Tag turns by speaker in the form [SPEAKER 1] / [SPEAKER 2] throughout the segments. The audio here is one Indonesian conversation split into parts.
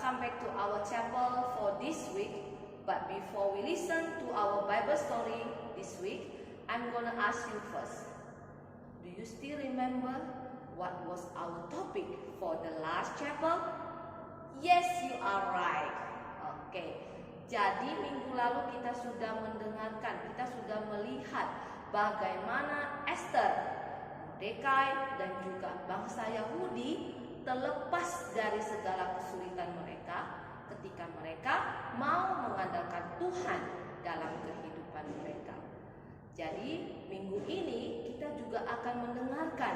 [SPEAKER 1] welcome back to our chapel for this week. But before we listen to our Bible story this week, I'm gonna ask you first. Do you still remember what was our topic for the last chapel? Yes, you are right. Oke. Jadi minggu lalu kita sudah mendengarkan, kita sudah melihat bagaimana Esther, Mordekai dan juga bangsa Yahudi terlepas dari segala kesulitan mereka ketika mereka mau mengandalkan Tuhan dalam kehidupan mereka. Jadi minggu ini kita juga akan mendengarkan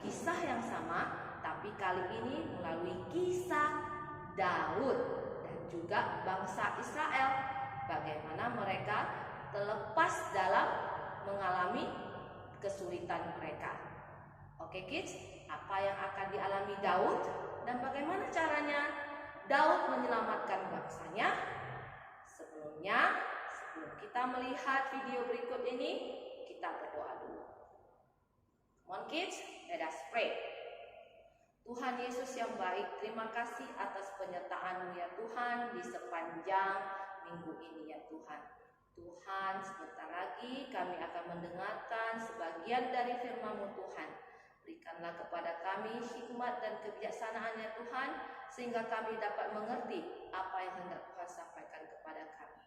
[SPEAKER 1] kisah yang sama, tapi kali ini melalui kisah Daud dan juga bangsa Israel, bagaimana mereka terlepas dalam mengalami kesulitan mereka. Oke kids, apa yang akan dialami Daud dan bagaimana caranya Daud menyelamatkan bangsanya? Sebelum kita melihat video berikut ini, kita berdoa dulu. Come on kids, let us pray. Tuhan Yesus yang baik, terima kasih atas penyertaan-Mu ya Tuhan di sepanjang minggu ini ya Tuhan. Tuhan, sebentar lagi kami akan mendengarkan sebagian dari firman-Mu Tuhan. Berikanlah kepada kami hikmat dan kebijaksanaan ya Tuhan, sehingga kami dapat mengerti apa yang hendak Tuhan sampaikan kepada kami.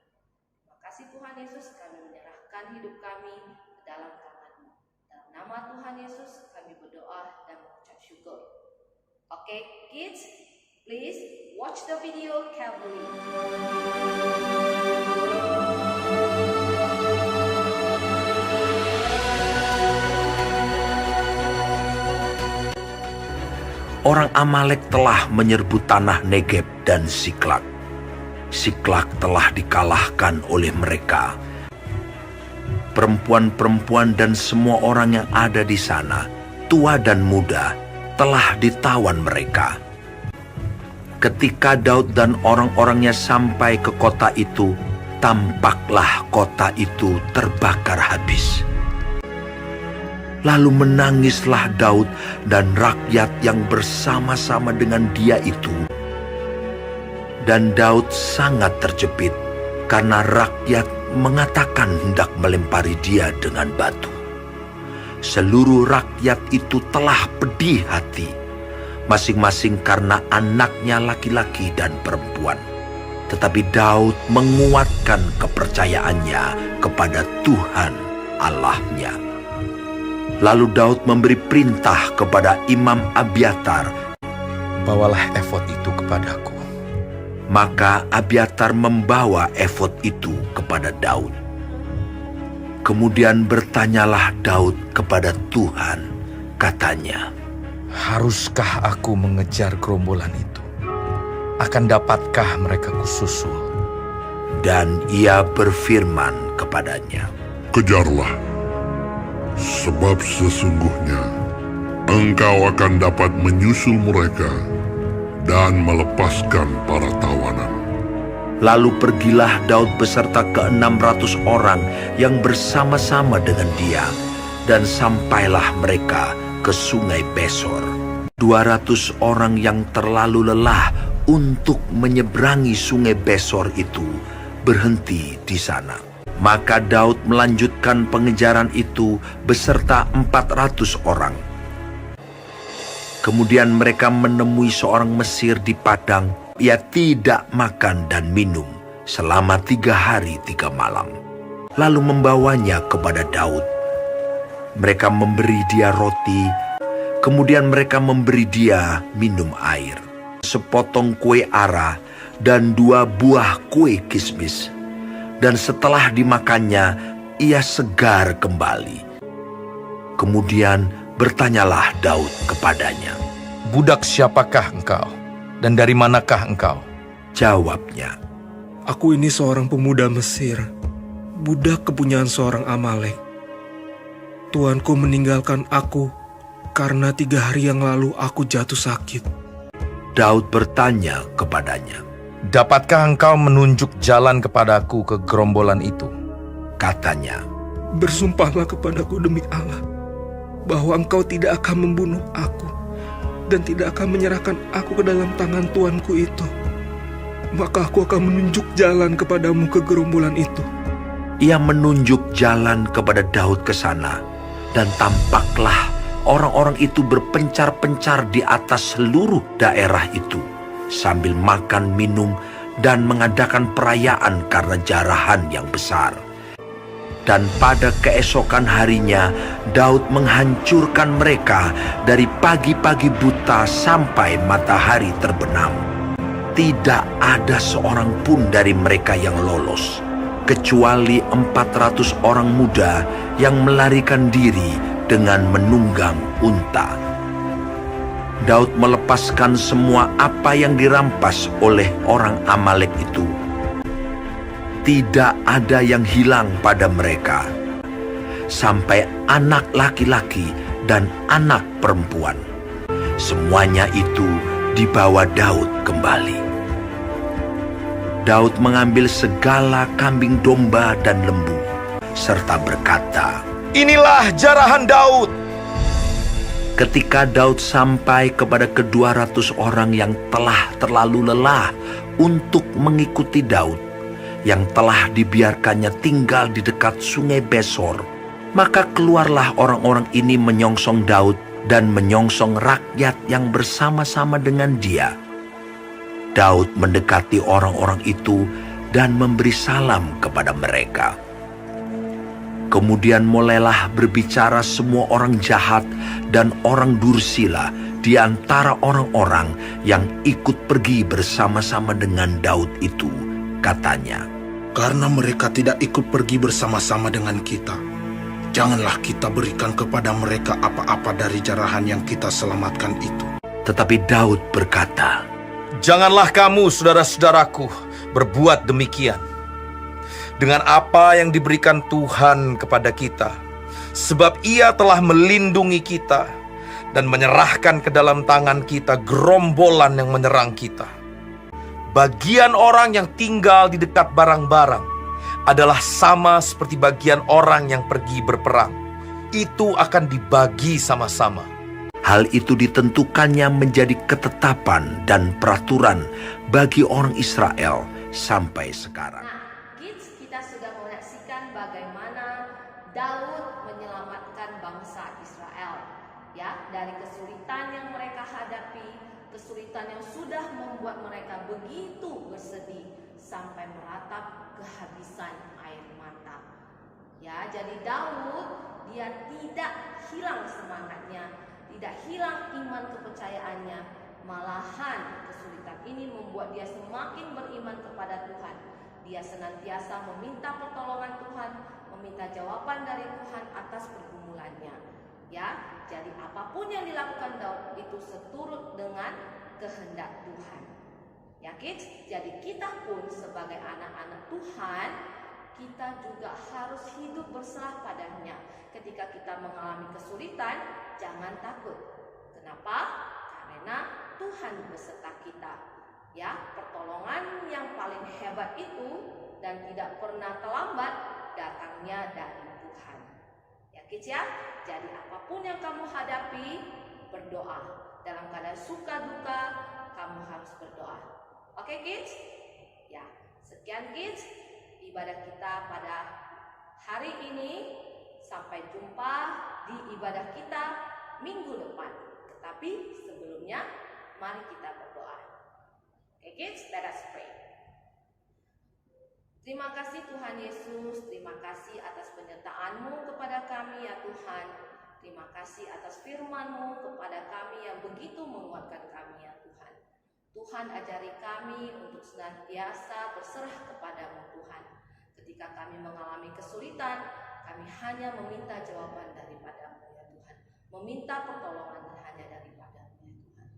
[SPEAKER 1] Terima kasih Tuhan Yesus, kami menyerahkan hidup kami ke dalam tangan-Mu. Dalam nama Tuhan Yesus kami berdoa dan mengucap syukur. Oke, kids, please watch the video carefully.
[SPEAKER 2] Orang Amalek telah menyerbu tanah Negeb dan Siklak. Siklak telah dikalahkan oleh mereka. Perempuan-perempuan dan semua orang yang ada di sana, tua dan muda, telah ditawan mereka. Ketika Daud dan orang-orangnya sampai ke kota itu, tampaklah kota itu terbakar habis. Lalu menangislah Daud dan rakyat yang bersama-sama dengan dia itu. Dan Daud sangat terjepit karena rakyat mengatakan hendak melempari dia dengan batu. Seluruh rakyat itu telah pedih hati, masing-masing karena anaknya laki-laki dan perempuan. Tetapi Daud menguatkan kepercayaannya kepada Tuhan Allahnya. Lalu Daud memberi perintah kepada Imam Abiatar,
[SPEAKER 3] "Bawalah efod itu kepadaku."
[SPEAKER 2] Maka Abiatar membawa efod itu kepada Daud. Kemudian bertanyalah Daud kepada Tuhan, katanya,
[SPEAKER 3] "Haruskah aku mengejar gerombolan itu? Akan dapatkah mereka kususul?"
[SPEAKER 2] Dan ia berfirman kepadanya,
[SPEAKER 4] "Kejarlah, sebab sesungguhnya engkau akan dapat menyusul mereka dan melepaskan para tawanan."
[SPEAKER 2] Lalu pergilah Daud beserta ke-600 orang yang bersama-sama dengan dia, dan sampailah mereka ke sungai Besor. 200 orang yang terlalu lelah untuk menyeberangi sungai Besor itu berhenti di sana. Maka Daud melanjutkan pengejaran itu beserta 400 orang. Kemudian mereka menemui seorang Mesir di padang. Ia tidak makan dan minum selama 3 hari 3 malam. Lalu membawanya kepada Daud. Mereka memberi dia roti, kemudian mereka memberi dia minum air, sepotong kue ara dan 2 buah kue kismis. Dan setelah dimakannya, ia segar kembali. Kemudian bertanyalah Daud kepadanya,
[SPEAKER 3] "Budak siapakah engkau? Dan dari manakah engkau?"
[SPEAKER 2] Jawabnya,
[SPEAKER 5] "Aku ini seorang pemuda Mesir, budak kepunyaan seorang Amalek. Tuanku meninggalkan aku karena 3 hari yang lalu aku jatuh sakit."
[SPEAKER 2] Daud bertanya kepadanya,
[SPEAKER 3] "Dapatkah engkau menunjuk jalan kepadaku ke gerombolan itu?"
[SPEAKER 2] Katanya,
[SPEAKER 5] "Bersumpahlah kepadaku demi Allah, bahwa engkau tidak akan membunuh aku dan tidak akan menyerahkan aku ke dalam tangan tuanku itu." maka aku akan menunjuk jalan kepadamu ke gerombolan itu.
[SPEAKER 2] Ia menunjuk jalan kepada Daud ke sana, dan tampaklah orang-orang itu berpencar-pencar di atas seluruh daerah itu, sambil makan, minum, dan mengadakan perayaan karena jarahan yang besar. Dan pada keesokan harinya, Daud menghancurkan mereka dari pagi-pagi buta sampai matahari terbenam. Tidak ada seorang pun dari mereka yang lolos, kecuali 400 orang muda yang melarikan diri dengan menunggang unta. Daud melepaskan semua apa yang dirampas oleh orang Amalek itu. Tidak ada yang hilang pada mereka, sampai anak laki-laki dan anak perempuan. Semuanya itu dibawa Daud kembali. Daud mengambil segala kambing domba dan lembu, serta berkata,
[SPEAKER 3] Inilah jarahan Daud.
[SPEAKER 2] Ketika Daud sampai kepada ke-200 orang yang telah terlalu lelah untuk mengikuti Daud, yang telah dibiarkannya tinggal di dekat sungai Besor, maka keluarlah orang-orang ini menyongsong Daud dan menyongsong rakyat yang bersama-sama dengan dia. Daud mendekati orang-orang itu dan memberi salam kepada mereka. Kemudian mulailah berbicara semua orang jahat dan orang dursila di antara orang-orang yang ikut pergi bersama-sama dengan Daud itu. Katanya,
[SPEAKER 6] Karena mereka tidak ikut pergi bersama-sama dengan kita, janganlah kita berikan kepada mereka apa-apa dari jarahan yang kita selamatkan itu.
[SPEAKER 2] tetapi Daud berkata,
[SPEAKER 3] Janganlah kamu, saudara-saudaraku, berbuat demikian. Dengan apa yang diberikan Tuhan kepada kita, sebab Ia telah melindungi kita dan menyerahkan ke dalam tangan kita gerombolan yang menyerang kita. Bagian orang yang tinggal di dekat barang-barang adalah sama seperti bagian orang yang pergi berperang. Itu akan dibagi sama-sama.
[SPEAKER 2] hal itu ditentukannya menjadi ketetapan dan peraturan bagi orang Israel sampai sekarang.
[SPEAKER 1] Nah, kids, kita sudah menyaksikan bagaimana Daud menyelamatkan bangsa Israel, ya, dari kesulitan yang mereka hadapi, kesulitan yang sudah membuat mereka begitu bersedih sampai meratap kehabisan air mata. Ya, jadi Daud dia tidak hilang semangatnya, tidak hilang iman kepercayaannya. Malahan kesulitan ini membuat dia semakin beriman kepada Tuhan. Dia senantiasa meminta pertolongan Tuhan, meminta jawaban dari Tuhan atas pergumulannya. Ya, jadi apapun yang dilakukan Daud itu seturut dengan kehendak Tuhan. Ya kids, jadi kita pun sebagai anak-anak Tuhan, kita juga harus hidup berserah padanya. Ketika kita mengalami kesulitan, jangan takut. Kenapa? Karena Tuhan beserta kita. Ya, pertolongan yang paling hebat itu dan tidak pernah terlambat datangnya dari Tuhan. Ya kids ya, jadi apapun yang kamu hadapi, berdoa. Dalam keadaan suka duka, kamu harus berdoa. Oke kids? Ya, sekian kids ibadah kita pada hari ini. Sampai jumpa di ibadah kita minggu depan. Tetapi sebelumnya, mari kita berdoa. Oke kids, let us pray. Terima kasih Tuhan Yesus, terima kasih atas penyertaan-Mu kepada kami ya Tuhan. Terima kasih atas firman-Mu kepada kami yang begitu menguatkan kami ya Tuhan. Tuhan ajari kami untuk senantiasa berserah kepadamu Tuhan. Ketika kami mengalami kesulitan, kami hanya meminta jawaban daripadamu ya Tuhan. Meminta pertolongan hanya daripadamu ya Tuhan.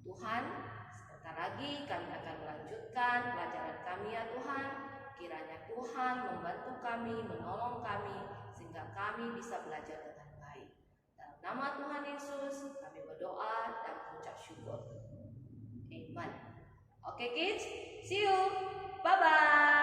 [SPEAKER 1] Tuhan, sebentar lagi kami akan melanjutkan pelajaran kami ya Tuhan. Kiranya Tuhan membantu kami, menolong kami, sehingga kami bisa belajar dengan baik. Dalam nama Tuhan Yesus, kami berdoa dan mengucap syukur. Amen. Oke kids, see you. Bye-bye.